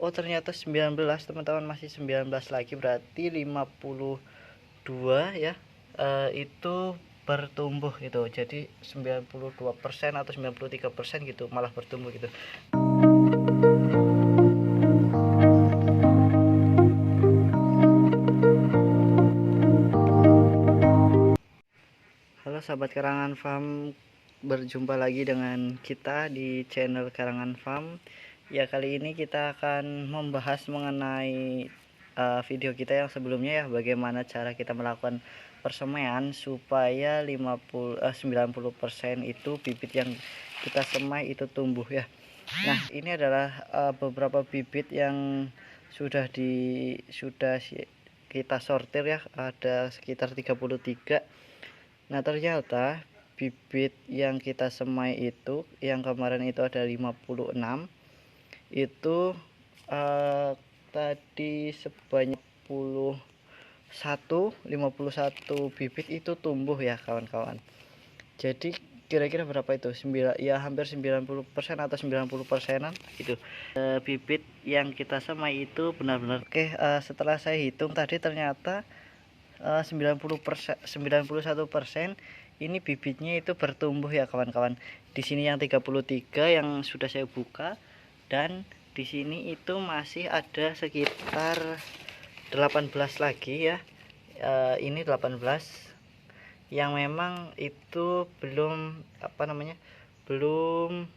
Oh ternyata 19 teman-teman, masih 19 lagi, berarti 52 ya. Itu bertumbuh gitu. Jadi 92% atau 93% gitu malah bertumbuh gitu. Halo sahabat Karangan Farm, berjumpa lagi dengan kita di channel Karangan Farm. Ya, kali ini kita akan membahas mengenai video kita yang sebelumnya ya, bagaimana cara kita melakukan persemaian supaya 90% itu bibit yang kita semai itu tumbuh ya. Nah, ini adalah beberapa bibit yang sudah kita sortir ya, ada sekitar 33. Nah, ternyata bibit yang kita semai itu yang kemarin itu ada 56, itu tadi sebanyak 51 bibit itu tumbuh ya kawan-kawan. Jadi kira-kira berapa itu? Ya hampir 90% atau 90%-an itu. Bibit yang kita semai itu benar-benar oke. Setelah saya hitung tadi ternyata 91% ini bibitnya itu bertumbuh ya kawan-kawan. Di sini yang 33 yang sudah saya buka, dan di sini itu masih ada sekitar 18 lagi ya. Ini 18 yang memang itu belum belum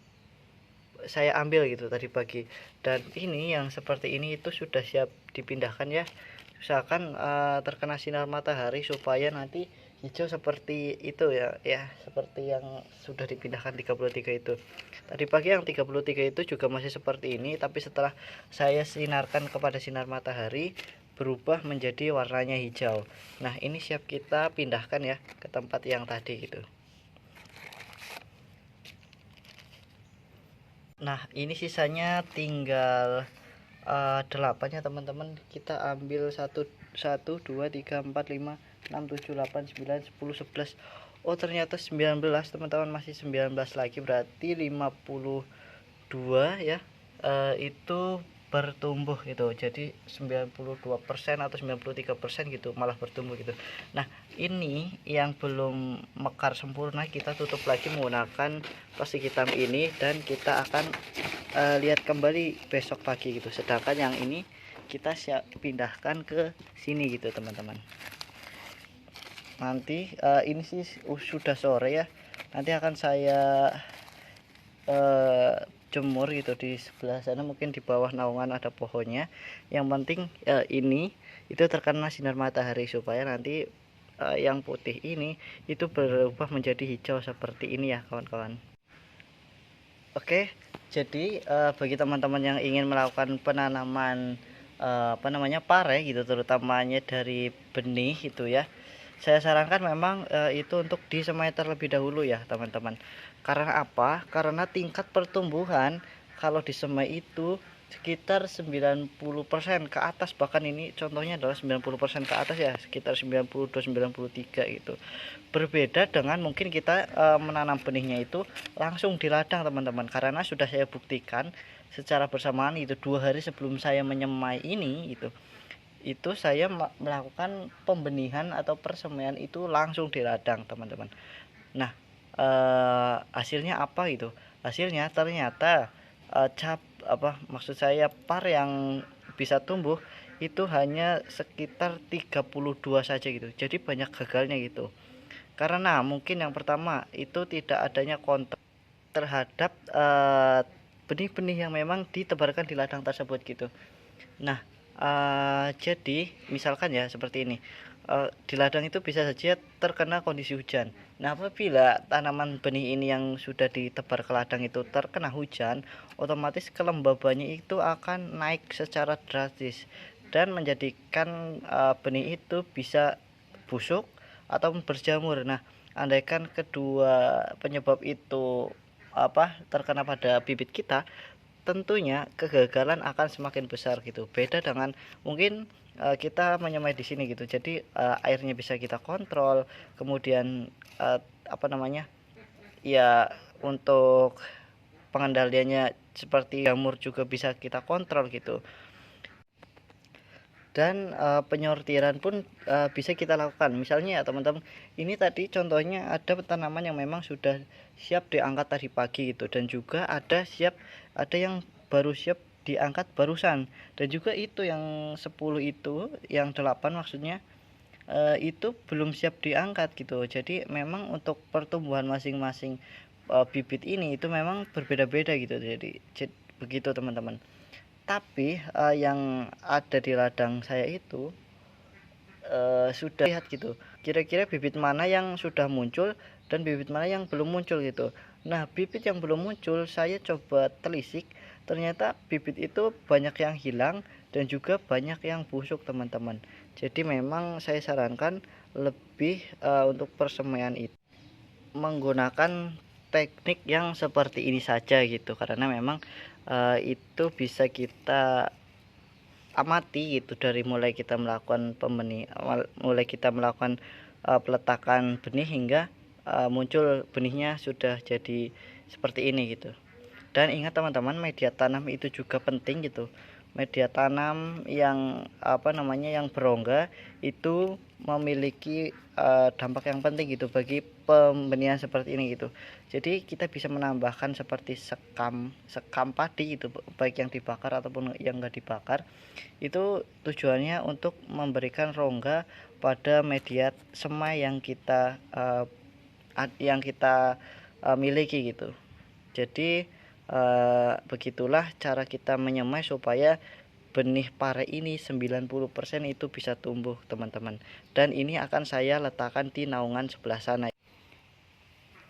saya ambil gitu tadi pagi. Dan ini yang seperti ini itu sudah siap dipindahkan ya, usahakan terkena sinar matahari supaya nanti hijau seperti itu ya, seperti yang sudah dipindahkan 33 itu. Tadi pagi yang 33 itu juga masih seperti ini, tapi setelah saya sinarkan kepada sinar matahari berubah menjadi warnanya hijau. Nah, ini siap kita pindahkan ya ke tempat yang tadi gitu. Nah, ini sisanya tinggal 8 ya teman-teman. Kita ambil 1 2 3 4 5 6 7 8 9 10 11. Oh ternyata 19 teman-teman, masih 19 lagi, berarti 52 ya. Itu bertumbuh gitu. Jadi 92% atau 93% gitu malah bertumbuh gitu. Nah, ini yang belum mekar sempurna kita tutup lagi menggunakan plastik hitam ini, dan kita akan lihat kembali besok pagi gitu. Sedangkan yang ini kita siap pindahkan ke sini gitu teman-teman. Nanti ini sih sudah sore ya, nanti akan saya jemur gitu di sebelah sana, mungkin di bawah naungan ada pohonnya. Yang penting ini itu terkena sinar matahari supaya nanti yang putih ini itu berubah menjadi hijau seperti ini ya kawan-kawan. Oke, jadi bagi teman-teman yang ingin melakukan penanaman pare gitu, terutamanya dari benih itu ya, saya sarankan memang itu untuk disemai terlebih dahulu ya teman-teman. Karena apa? Karena tingkat pertumbuhan kalau disemai itu sekitar 90% ke atas, bahkan ini contohnya adalah 90% ke atas ya, sekitar 92 93 gitu. Berbeda dengan mungkin kita menanam benihnya itu langsung di ladang teman-teman, karena sudah saya buktikan secara bersamaan itu 2 hari sebelum saya menyemai ini itu saya melakukan pembenihan atau persemaian itu langsung di ladang teman-teman. Nah, hasilnya apa itu? Hasilnya ternyata maksud saya par yang bisa tumbuh itu hanya sekitar 32 saja gitu. Jadi banyak gagalnya gitu. Karena mungkin yang pertama itu tidak adanya kontrol terhadap benih-benih yang memang ditebarkan di ladang tersebut gitu. Nah, jadi misalkan ya seperti ini, di ladang itu bisa saja terkena kondisi hujan. Nah, apabila tanaman benih ini yang sudah ditebar ke ladang itu terkena hujan, otomatis kelembabannya itu akan naik secara drastis dan menjadikan benih itu bisa busuk atau berjamur. Nah, andaikan kedua penyebab itu terkena pada bibit kita, tentunya kegagalan akan semakin besar gitu. Beda dengan mungkin kita menyemai di sini gitu. Jadi airnya bisa kita kontrol, kemudian ya untuk pengendaliannya seperti jamur juga bisa kita kontrol gitu. Dan penyortiran pun bisa kita lakukan. Misalnya ya teman-teman, ini tadi contohnya ada tanaman yang memang sudah siap diangkat tadi pagi gitu, dan juga ada yang baru siap diangkat barusan, dan juga itu yang 10 itu, yang 8 maksudnya, itu belum siap diangkat gitu. Jadi memang untuk pertumbuhan masing-masing bibit ini itu memang berbeda-beda gitu. Jadi begitu teman-teman. Tapi yang ada di ladang saya itu sudah lihat gitu, kira-kira bibit mana yang sudah muncul dan bibit mana yang belum muncul gitu. Nah, bibit yang belum muncul saya coba telisik, ternyata bibit itu banyak yang hilang dan juga banyak yang busuk teman-teman. Jadi memang saya sarankan lebih untuk persemaian itu menggunakan teknik yang seperti ini saja gitu, karena memang itu bisa kita amati gitu dari mulai kita melakukan mulai kita melakukan peletakan benih hingga muncul benihnya sudah jadi seperti ini gitu. Dan ingat teman-teman, media tanam itu juga penting gitu. Media tanam yang yang berongga itu memiliki dampak yang penting gitu bagi pembenihan seperti ini gitu. Jadi kita bisa menambahkan seperti sekam padi gitu, baik yang dibakar ataupun yang enggak dibakar. Itu tujuannya untuk memberikan rongga pada media semai yang kita miliki gitu. Jadi begitulah cara kita menyemai supaya benih pare ini 90% itu bisa tumbuh teman-teman. Dan ini akan saya letakkan di naungan sebelah sana.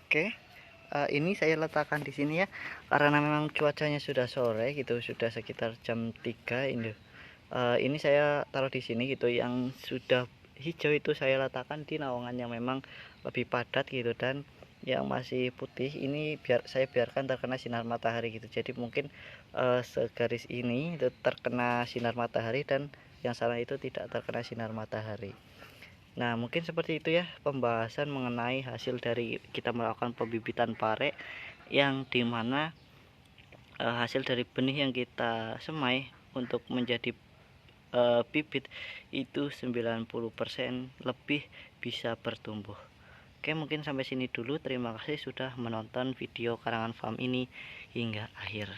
Oke, ini saya letakkan di sini ya, karena memang cuacanya sudah sore gitu, sudah sekitar jam 3 ini. Ini saya taruh di sini gitu, yang sudah hijau itu saya letakkan di naungan yang memang lebih padat gitu, dan yang masih putih ini saya biarkan terkena sinar matahari gitu. Jadi mungkin segaris ini itu terkena sinar matahari dan yang sana itu tidak terkena sinar matahari. Nah, mungkin seperti itu ya pembahasan mengenai hasil dari kita melakukan pembibitan pare, yang dimana hasil dari benih yang kita semai untuk menjadi bibit itu 90% lebih bisa bertumbuh. Oke, mungkin sampai sini dulu. Terima kasih sudah menonton video Karangan Farm ini hingga akhir.